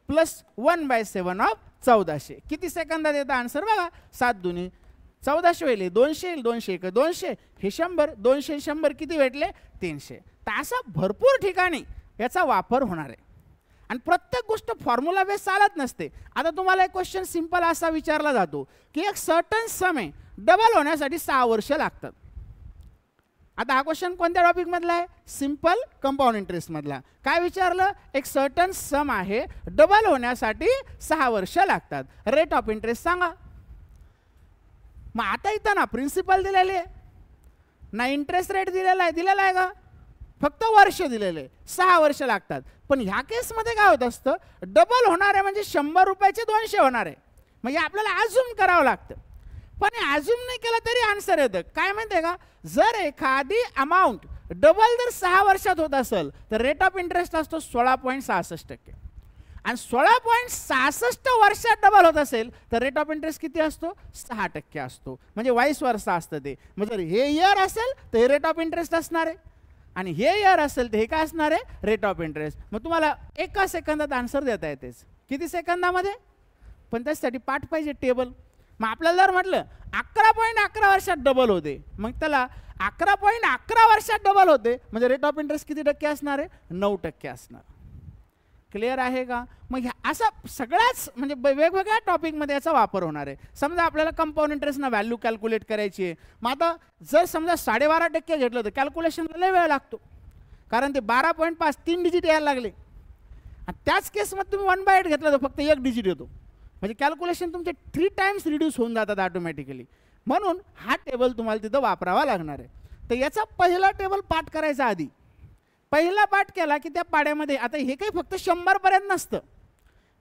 प्लस 1/7 ऑफ 1400, किती सेकंदात येतं आन्सर बघा. 7 2 1400 होईल, 200 येईल, 200 1 200, हे 100, 200 100 किती भेटले 300. तर असा भरपूर ठिकाणी याचा वापर होणार आहे. आणि प्रत्येक गोष्ट फॉर्म्युला बेस चालत नसते. आता तुम्हाला एक क्वेश्चन सिंपल असा विचारला जातो की एक सर्टन सम आहे, डबल होण्यासाठी 6 वर्ष लागतात. आता हा क्वेश्चन कोणत्या टॉपिकमधला आहे? सिंपल कंपाऊंड इंटरेस्टमधला. काय विचारलं? एक सर्टन सम आहे, डबल होण्यासाठी 6 वर्ष लागतात. रेट ऑफ इंटरेस्ट सांगा. मग आता इथं ना प्रिन्सिपल दिलेली आहे ना, इंटरेस्ट रेट दिलेला आहे का? फक्त वर्ष दिलेले, 6 वर्ष लागतात. पण ह्या केसमध्ये काय होत असतं, डबल होणार आहे म्हणजे 100 रुपयाचे 200 होणार आहे. म्हणजे आपल्याला अझ्युम करावं लागतं. पण अझ्युम नाही केलं तरी आन्सर येतं. काय माहिती आहे का, जर एखादी अमाऊंट डबल जर 6 वर्षात होत असेल तर रेट ऑफ इंटरेस्ट असतो 16.66%. आणि 16.66 वर्षात डबल होत असेल तर रेट ऑफ इंटरेस्ट किती असतो? 6% असतो. म्हणजे वाईस वर्षा असतं ते. म्हणजे जर हे इयर असेल तर हे रेट ऑफ इंटरेस्ट असणार आहे, आणि हे इयर असेल तर हे काय असणार आहे? Rate of interest. मग तुम्हाला एका सेकंदात आन्सर देता येतेच. किती सेकंदामध्ये? पण त्यासाठी पाठ पाहिजे, टेबल. मग आपल्याला जर म्हटलं 11.11 वर्षात डबल होते, मग त्याला 11.11 वर्षात डबल होते म्हणजे रेट ऑफ इंटरेस्ट किती टक्के असणार आहे? 9% असणार. क्लिअर आहे का? मग असं सगळ्याच म्हणजे वेगवेगळ्या टॉपिकमध्ये याचा वापर होणार आहे. समजा आपल्याला कंपाऊंड इंटरेस्टना व्हॅल्यू कॅल्क्युलेट करायची आहे. मग आता जर समजा 12.5% घेतलं तर कॅल्क्युलेशनला लय वेळ लागतो, कारण ते 12.5 3 डिजिट यायला लागले. आणि त्याच केसमध्ये तुम्ही 1/8 घेतलं तर फक्त 1 डिजिट येतो. म्हणजे कॅल्क्युलेशन तुमचे 3 टाइम्स रिड्यूस होऊन जातात ऑटोमॅटिकली. म्हणून हा टेबल तुम्हाला तिथं वापरावा लागणार आहे. तर याचा पहिला टेबल पाठ करायचा आधी. पहिला पाठ केला की त्या पाड्यामध्ये आता हे काही फक्त 100 पर्यंत नसतं,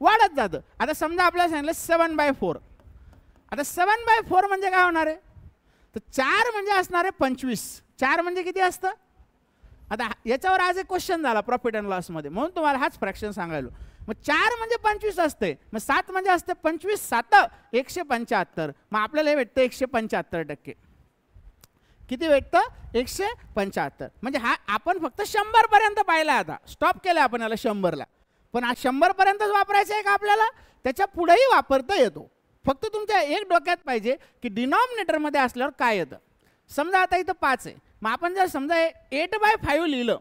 वाढत जातं. आता समजा आपल्याला सांगितलं 7/4. आता 7/4 म्हणजे काय होणार आहे? तर 4 म्हणजे असणार आहे 25. 4 म्हणजे किती असतं? आता याच्यावर आज एक क्वेश्चन झाला प्रॉफिट अँड लॉसमध्ये, म्हणून तुम्हाला हाच फ्रॅक्शन सांगायलो. मग 4 म्हणजे 25 असते, मग 7 म्हणजे असते 25 7 175. मग आपल्याला हे भेटतं 175%. किती भेटतं? 175. म्हणजे हा आपण फक्त 100 पर्यंत पाहिला. आता स्टॉप केलं आपण याला 100ला. पण हा 100 पर्यंतच वापरायचं आहे का आपल्याला? त्याच्या पुढेही वापरता येतो. फक्त तुमच्या एक डोक्यात पाहिजे की डिनॉमिनेटरमध्ये असल्यावर काय येतं. समजा आता इथं 5 आहे, मग आपण जर समजा 8/5 लिहिलं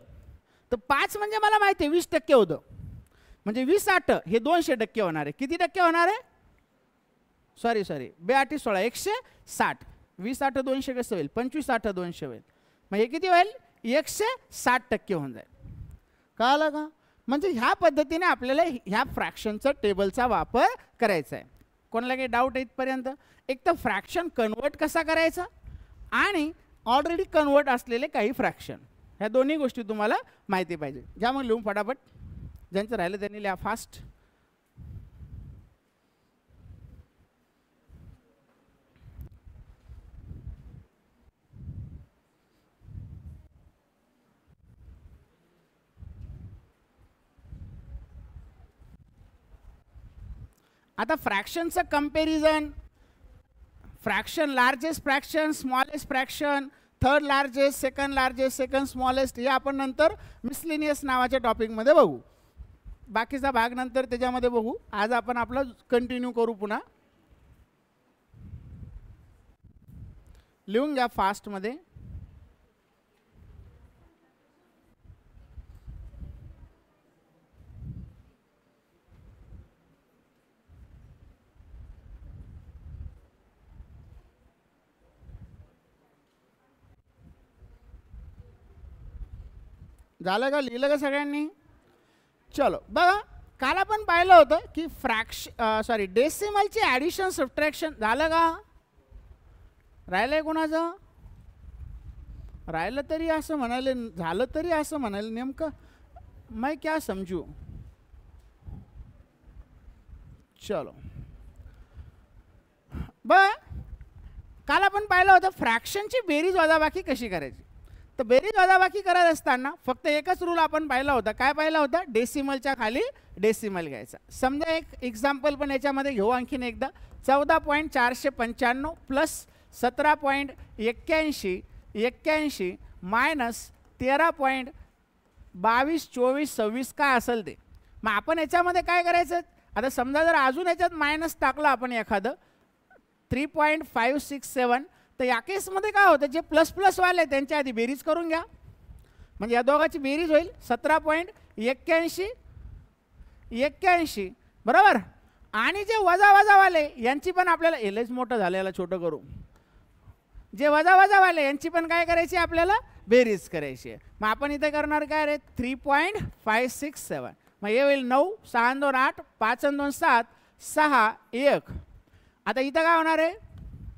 तर 5 म्हणजे मला माहिती आहे 20% होतं. म्हणजे 20 8 हे 200% होणार आहे. किती टक्के होणार आहे? सॉरी 2 16 160. 20 8 200 कसं होईल? 25 8 200 होईल. मग हे किती होईल? 160% होऊन जाईल. कळलं का? म्हणजे ह्या पद्धतीने आपल्याला ह्या फ्रॅक्शनचा टेबलचा वापर करायचा आहे. कोणाला काही डाऊट आहे इथपर्यंत? एक तर फ्रॅक्शन कन्वर्ट कसा करायचा आणि ऑलरेडी कन्वर्ट असलेले काही फ्रॅक्शन, ह्या दोन्ही गोष्टी तुम्हाला माहिती पाहिजे. ज्या मग लिहून फटाफट, ज्यांचं राहिलं त्यांनी लिहा फास्ट. आता फ्रॅक्शनचं comparison, fraction largest fraction, smallest fraction, third largest, second largest, second smallest, हे आपण नंतर मिसलेनियस नावाच्या टॉपिकमध्ये बघू. बाकीचा भाग नंतर त्याच्यामध्ये बघू. आज आपण आपलं कंटिन्यू करू. पुन्हा लिहून घ्या फास्टमध्ये. झालं का? लिहिलं का सगळ्यांनी? चलो बघा, काल आपण पाहिलं होतं की डेसिमलची ॲडिशन सबट्रॅक्शन. झालं का? राहिलंय कोणाचं? राहिलं तरी असं म्हणाले, झालं तरी असं म्हणाले. नेमकं मैं क्या समजू? चलो बघा, काल आपण पाहिलं होतं फ्रॅक्शनची बेरीज वजाबाकी कशी करायची. तर बेरीज वजाबाकी करत असताना फक्त एकच रूल आपण पाहिला होता. काय पाहिला होता? डेसिमलच्या खाली डेसिमल घ्यायचा. समजा एक एक्झाम्पल पण याच्यामध्ये घेऊ आणखीन एकदा. 14.495 प्लस 17.81 मायनस 13.222426 काय असेल ते. मग आपण याच्यामध्ये काय करायचं? आता समजा जर अजून याच्यात मायनस टाकलं आपण एखादं 3.567, तर या केसमध्ये काय होतं? जे प्लस प्लस वाले त्यांच्या आधी बेरीज करून घ्या. म्हणजे या दोघांची बेरीज होईल 17.81 81 बरोबर. आणि जे वजा वजावाले यांची पण आपल्याला एलच मोठं झालं, याला छोटं करू. जे वजा वजावाले यांची पण काय करायची आपल्याला बेरीज करायची आहे. मग आपण इथे करणार काय रे 3.567. मग हे होईल 9 6 2 8 5 2 7 6 1. आता इथं काय होणार आहे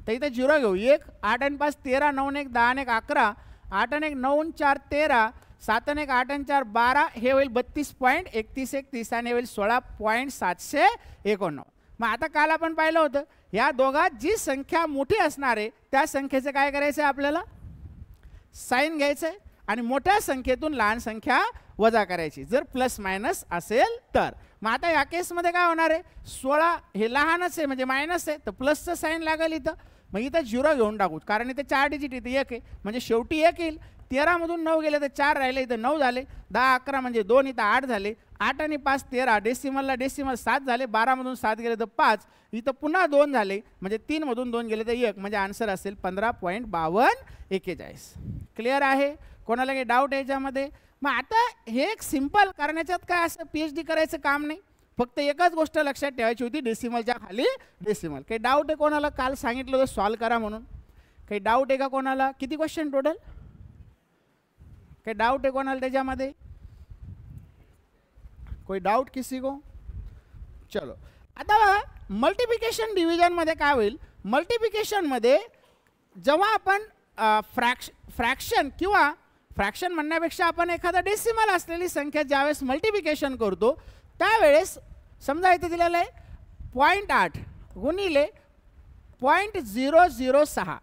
तर इथं 0 घेऊ. 1 8 आणि 5 13 9 1 10 1 11 8 1 9 4 13 7 1 8 4 12. हे होईल 32.31 आणि हे होईल 16.791. मग आता काल आपण पाहिलं होतं या दोघात जी संख्या मोठी असणार आहे त्या संख्येचं काय करायचं आहे आपल्याला साइन घ्यायचं आहे आणि मोठ्या संख्येतून लहान संख्या वजा करायची जर प्लस मायनस असेल तर. मग आता या केसमध्ये काय होणार आहे 16 हे लहानच आहे म्हणजे मायनस आहे तर प्लसचं साइन लागेल इथं. मग इथं 0 घेऊन टाकू कारण इथे 4 डिजिट इथे 1 आहे म्हणजे शेवटी 1 येईल. 13 मधून 9 गेले तर 4 राहिले इथं 9 झाले. 10 11 म्हणजे 2 इथं 8 झाले. 8 आणि 5 13 डेसिमलला डेसिमल 7 झाले. 12 मधून 7 गेले तर 5 इथं पुन्हा 2 झाले म्हणजे 3 मधून 2 गेले तर 1 म्हणजे आन्सर असेल 15.5241. क्लिअर आहे. कोणाला काही डाऊट आहे याच्यामध्ये. मग आता हे एक सिंपल कारण याच्यात काय असं PhD करायचं काम नाही. फक्त एकच गोष्ट लक्षात ठेवायची होती डेसिमलच्या खाली डेसिमल. काही डाऊट आहे कोणाला. काल सांगितलं होतं सॉल्व करा म्हणून. काही डाऊट आहे का कोणाला. किती क्वेश्चन टोटल काही डाउट है कोणाला त्याच्यामध्ये कोई डाउट किसी को. चलो आता बघा मल्टिप्लिकेशन डिव्हिजन मध्ये काय होईल. मल्टिप्लिकेशन मध्ये जेव्हा आपण फ्रॅक्शन किंवा फ्रॅक्शन म्हणण्यापेक्षा आपण एखादा डेसिमल असलेली संख्या ज्यावेळेस मल्टिप्लिकेशन करतो त्यावेळेस समजा इथे दिलेलं आहे 0.8 गुणिले 0.006.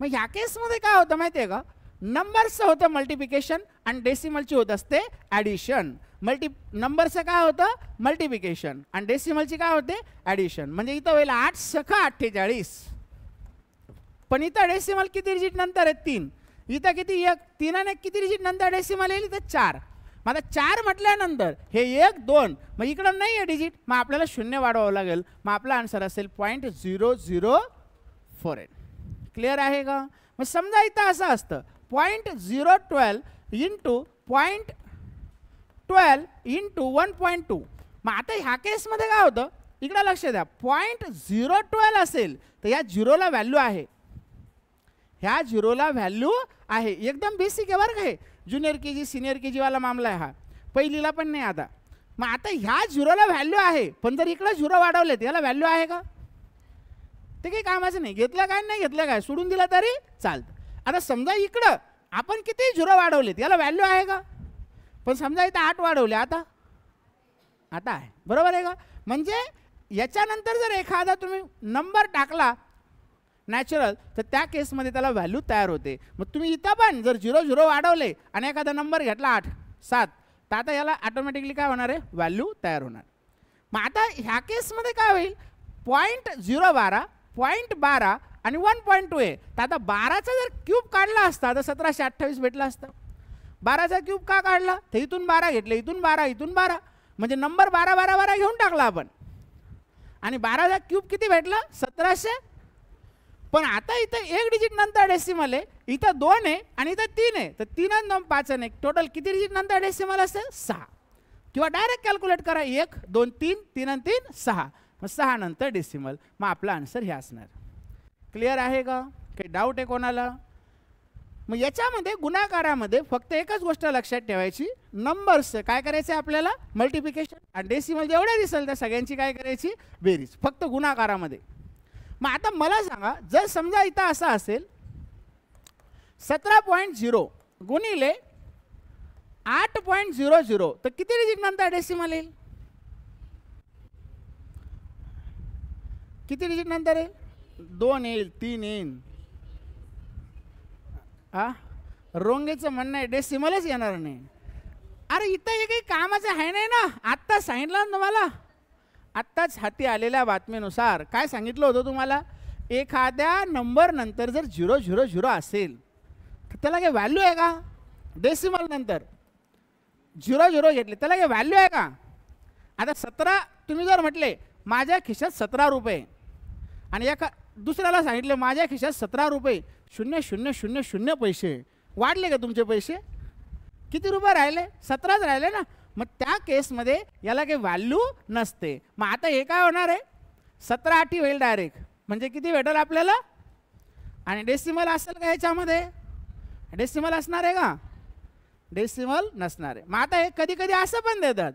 मग ह्या केसमध्ये काय होतं माहिती आहे का नंबरचं होतं मल्टिप्लिकेशन आणि डेसिमलची होत असते ॲडिशन. नंबरचं काय होतं मल्टिप्लिकेशन आणि डेसिमलची काय होते ॲडिशन. म्हणजे इथं होईल 8 सखा 48 पण इथं डेसिमल किती डिजिट नंतर आहे 3. इथं किती 1 3 आणि किती डिजिट नंतर डेसिमल येईल इथं 4. मग आता 4 म्हटल्यानंतर हे 1 2 मग इकडं नाही आहे डिजिट मग आपल्याला 0 वाढवावं लागेल. मग आपला आन्सर असेल 0.0048. क्लिअर आहे का. मग समजा इथं असं असतं 0.012 इंटू 0.12 इंटू 1.2. मग आता ह्या केसमध्ये काय होतं इकडं लक्ष द्या 0.012 असेल तर या झिरोला व्हॅल्यू आहे. ह्या झिरोला व्हॅल्यू आहे. एकदम बेसिक आहे बरं का हे. ज्युनियर KG सिनियर KG वाला मामला आहे हा. पहिलीला पण नाही आता. मग आता ह्या झिरोला व्हॅल्यू आहे पण जर इकडं झिरो वाढवले तर याला व्हॅल्यू आहे का ते काही कामाचं नाही. घेतलं काय नाही घेतलं काय सोडून दिलं तरी चालतं. आता समजा इकडं आपण किती झिरो वाढवलेत याला व्हॅल्यू आहे का पण समजा इथं 8 वाढवले आता आहे बरोबर आहे का. म्हणजे याच्यानंतर जर एखादा तुम्ही नंबर टाकला नॅचरल तर त्या केसमध्ये त्याला व्हॅल्यू तयार होते. मग तुम्ही इथं पण जर 0 वाढवले आणि एखादा नंबर घेतला 8 7 तर आता याला ऑटोमॅटिकली काय होणार आहे व्हॅल्यू तयार होणार. मग आता ह्या केसमध्ये काय होईल 0.012 0.12 आणि 1.2 आहे. तर आता 12चा जर क्यूब काढला असता तर 1728 भेटला असता. 12चा क्यूब का काढला तर इथून 12 घेतले इथून 12 इथून 12 म्हणजे नंबर 12 12 12 घेऊन टाकला आपण आणि 12चा क्यूब किती भेटला 1700. पण आता इथं 1 डिजिट नंतर डेसिमल आहे इथं 2 आहे आणि इथं 3 आहे तर 3 आणि 2 5 आणि 1 टोटल किती डिजिट नंतर डेसिमल असेल 6. किंवा डायरेक्ट कॅल्क्युलेट करा 1 2 3 3 आणि 3 6 मग 6 नंतर डेसिमल. मग आपला आन्सर हे असणार. क्लिअर आहे का काही डाऊट आहे कोणाला. मग याच्यामध्ये गुणाकारामध्ये फक्त एकच गोष्ट लक्षात ठेवायची नंबर्स काय करायचं आपल्याला मल्टिप्लिकेशन आणि डेसिमल जेवढ्या दिसेल त्या सगळ्यांची काय करायची बेरीज फक्त गुणाकारामध्ये. मग आता मला सांगा जर समजा इथं असं असेल 17.0 गुणिले 8.00 तर किती डिजिट नंतर डेसिमल येईल किती डिजिट नंतर येईल 2 येईल 3 येईल. रोंगेचं म्हणणं आहे डेसिमलच येणार नाही. अरे इथं हे काही कामाचं आहे नाही ना. आत्ता सांगितलं ना तुम्हाला आत्ताच हाती आलेल्या बातमीनुसार काय सांगितलं होतं तुम्हाला एखाद्या नंबर नंतर जर 000 असेल तर त्याला काही व्हॅल्यू आहे का डेसिमल नंतर 0 घेतले त्याला काही व्हॅल्यू आहे का. आता 17 तुम्ही जर म्हटले माझ्या खिशात 17 रुपये आणि एका दुसऱ्याला सांगितले माझ्या खिशात 17 रुपये 0.000 पैसे वाढले का तुमचे पैसे किती रुपये राहिले 17च राहिले ना. मग त्या केसमध्ये याला काही व्हॅल्यू नसते. मग आता हे काय होणार आहे, 17 होईल डायरेक्ट, म्हणजे किती भेटेल आपल्याला. आणि डेसिमल असेल का ह्याच्यामध्ये, डेसिमल असणार आहे का, डेसिमल नसणार आहे. मग आता हे कधी कधी असं पण देतात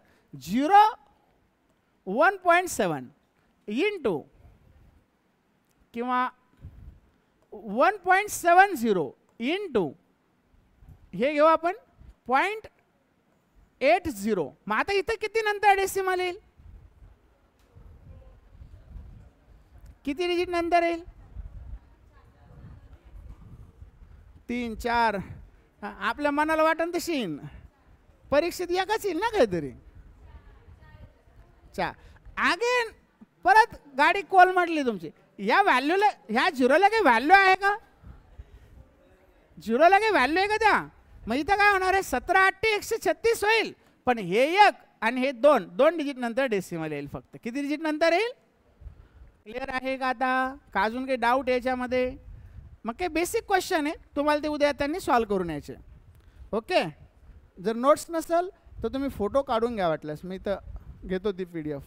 1.7 इंटू किंवा 1.70 इंटू हे घेऊ आपण 0.80. मग आता इथं किती नंतर डेसिमल येईल, किती डिजिट नंतर येईल, 3 4. आपल्या मनाला वाटन तशी येईन, परीक्षेत एकच येईल ना काहीतरी. अगेन परत गाडी कोलमडली तुमची. या व्हॅल्यूला, ह्या झिरोला काही व्हॅल्यू आहे का, झिरोला काही व्हॅल्यू आहे का त्या. मग इथं काय होणार आहे, 17 8 136 होईल. पण हे 1 आणि हे 2 डिजिट नंतर डेसिमल येईल फक्त. किती डिजिट नंतर येईल, क्लिअर आहे का आता, का अजून काही डाऊट याच्यामध्ये. मग काही बेसिक क्वेश्चन आहे, तुम्हाला ते उद्या त्यांनी सॉल्व करून यायचे. ओके, जर नोट्स नसेल तर तुम्ही फोटो काढून घ्या वाटल्यास, मी तर घेतो ती PDF.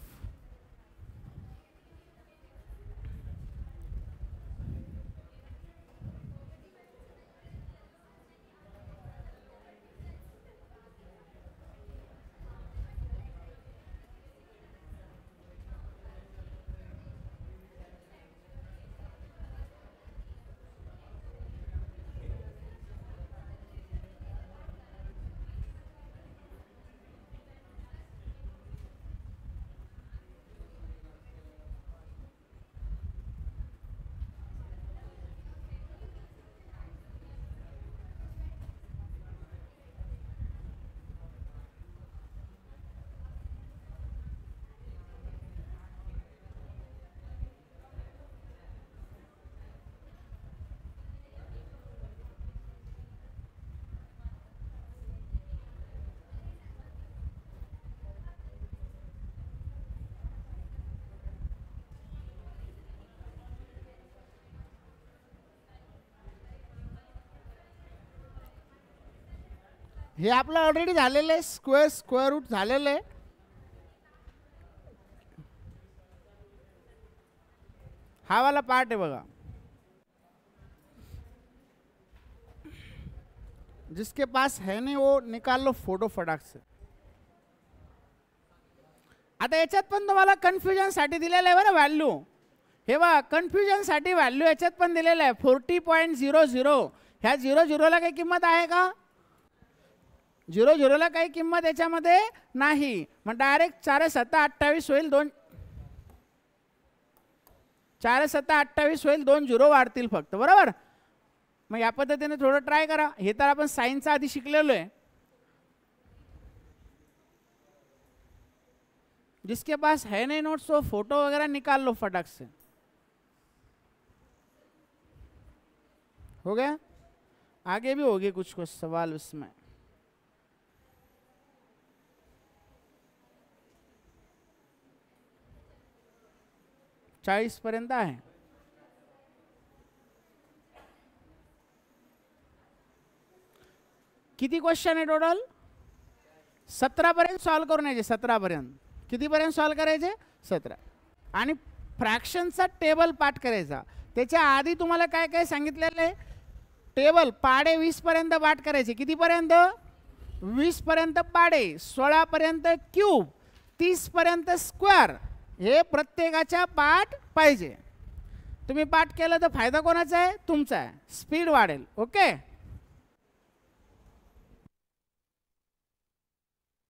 हे आपलं ऑलरेडी झालेलं आहे, स्क्वेअर रूट झालेलं आहे. हा वाला पार्ट आहे बघा, जिसके पास है नहीं वो निकाल लो फोटो फटाक से. आता याच्यात पण तुम्हाला कन्फ्युजन साठी दिलेलं आहे बरं व्हॅल्यू. हे बघा कन्फ्युजन साठी व्हॅल्यू याच्यात पण दिलेलं आहे 40.00. ह्या 00ला काही किंमत आहे का, 00ला काही किंमत याच्यामध्ये नाही. मग डायरेक्ट 4 7 28 होईल, 4 7 28 होईल, 2 0 वाढतील फक्त, बरोबर. मग या पद्धतीने थोडं ट्राय करा. हे तर आपण साइनचा आधी शिकलेलो आहे. जिसके पास है नहीं नोट्स वो फोटो वगैरह निकाल लो फटाक से. हो गया, आगे भी होगी कुछ कुछ सवाल उसमें. चाळीस पर्यंत आहे. किती क्वेश्चन आहे टोटल, 17 पर्यंत सॉल्व करून यायचे. 17 पर्यंत, किती पर्यंत सॉल्व करायचे, 17. आणि फ्रॅक्शनचा टेबल पाठ करायचा. त्याच्या आधी तुम्हाला काय काय सांगितलेलं आहे, टेबल पाडे 20 पर्यंत पाठ करायचे. किती पर्यंत, 20 पर्यंत पाडे, 16 पर्यंत क्यूब, 30 पर्यंत स्क्वेअर. हे प्रत्येकाच्या पाठ पाहिजे. तुम्ही पाठ केलं तर फायदा कोणाचा आहे, तुमचा आहे, स्पीड वाढेल. ओके.